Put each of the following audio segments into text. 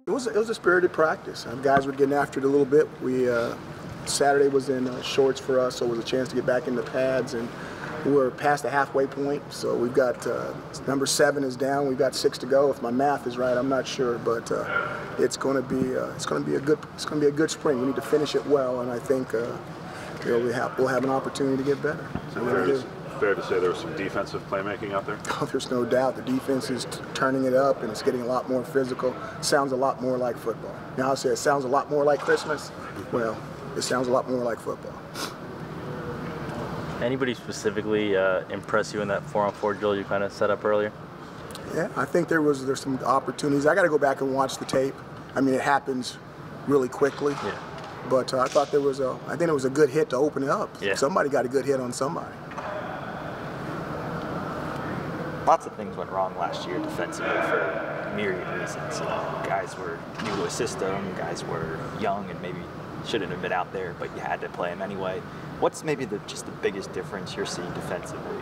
It was a spirited practice. Guys were getting after it a little bit. Saturday was in shorts for us, so it was a chance to get back into pads, and we were past the halfway point. So we've got number 7 is down. We've got 6 to go. If my math is right, I'm not sure, but it's going to be a good spring. We need to finish it well, and I think we'll have an opportunity to get better. So fair to say there was some defensive playmaking out there? Oh, there's no doubt. The defense is turning it up, and it's getting a lot more physical. Sounds a lot more like football. Now I'll say it sounds a lot more like Christmas. Well, it sounds a lot more like football. Anybody specifically impress you in that 4-on-4 drill you kind of set up earlier? Yeah, I think there's some opportunities. I got to go back and watch the tape. I mean, it happens really quickly. Yeah. But I think it was a good hit to open it up. Yeah. Somebody got a good hit on somebody. Lots of things went wrong last year defensively for myriad reasons. Guys were new to a system, guys were young and maybe shouldn't have been out there, but you had to play them anyway. What's maybe just the biggest difference you're seeing defensively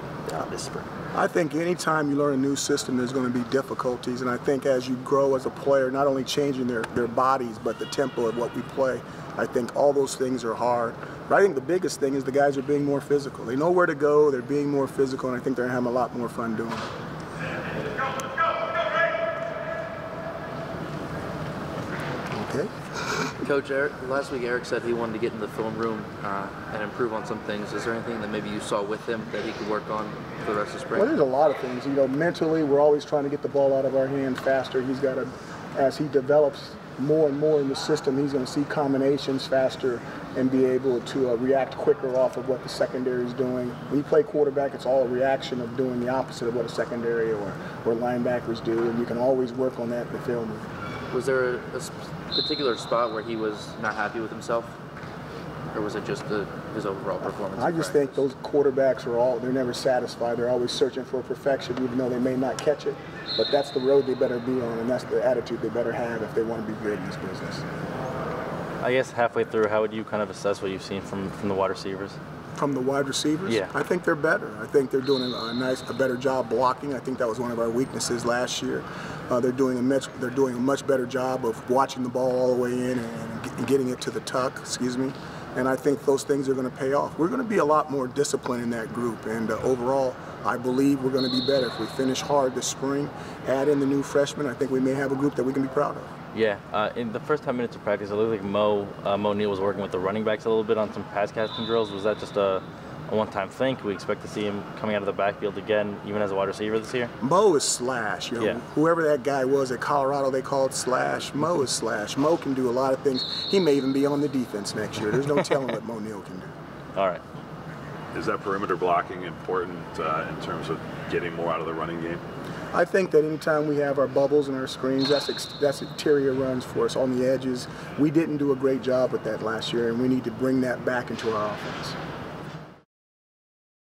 this spring? I think anytime you learn a new system, there's going to be difficulties, and I think as you grow as a player, not only changing their bodies, but the tempo of what we play, I think all those things are hard. But I think the biggest thing is the guys are being more physical. They know where to go, they're being more physical, and I think they're having a lot more fun doing it. Okay. Coach, last week Eric said he wanted to get in the film room and improve on some things. Is there anything that maybe you saw with him that he could work on for the rest of the spring? Well, there's a lot of things. Mentally, we're always trying to get the ball out of our hand faster. He's got to, as he develops more and more in the system, he's going to see combinations faster and be able to react quicker off of what the secondary is doing. When you play quarterback, it's all a reaction of doing the opposite of what a secondary or linebackers do, and you can always work on that in the film room. Was there a particular spot where he was not happy with himself? Or was it just his overall performance? I just think those quarterbacks they're never satisfied. They're always searching for perfection, even though they may not catch it. But that's the road they better be on, and that's the attitude they better have if they want to be good in this business. I guess halfway through, how would you kind of assess what you've seen from the wide receivers? From the wide receivers? Yeah. I think they're better. I think they're doing a better job blocking. I think that was one of our weaknesses last year. They're doing a much better job of watching the ball all the way in and getting it to the tuck, and I think those things are going to pay off. We're going to be a lot more disciplined in that group, and overall, I believe we're going to be better. If we finish hard this spring, add in the new freshmen, I think we may have a group that we can be proud of. Yeah, in the first 10 minutes of practice, it looked like Mo Neal was working with the running backs a little bit on some pass casting drills. Was that just a one-time thing? Can we expect to see him coming out of the backfield again, even as a wide receiver this year? Mo is slash. Yeah. Whoever that guy was at Colorado, they called slash. Mo is slash. Mo can do a lot of things. He may even be on the defense next year. There's no telling what Mo Neal can do. All right. Is that perimeter blocking important in terms of getting more out of the running game? I think that anytime we have our bubbles and our screens, that's interior runs for us on the edges. We didn't do a great job with that last year, and we need to bring that back into our offense.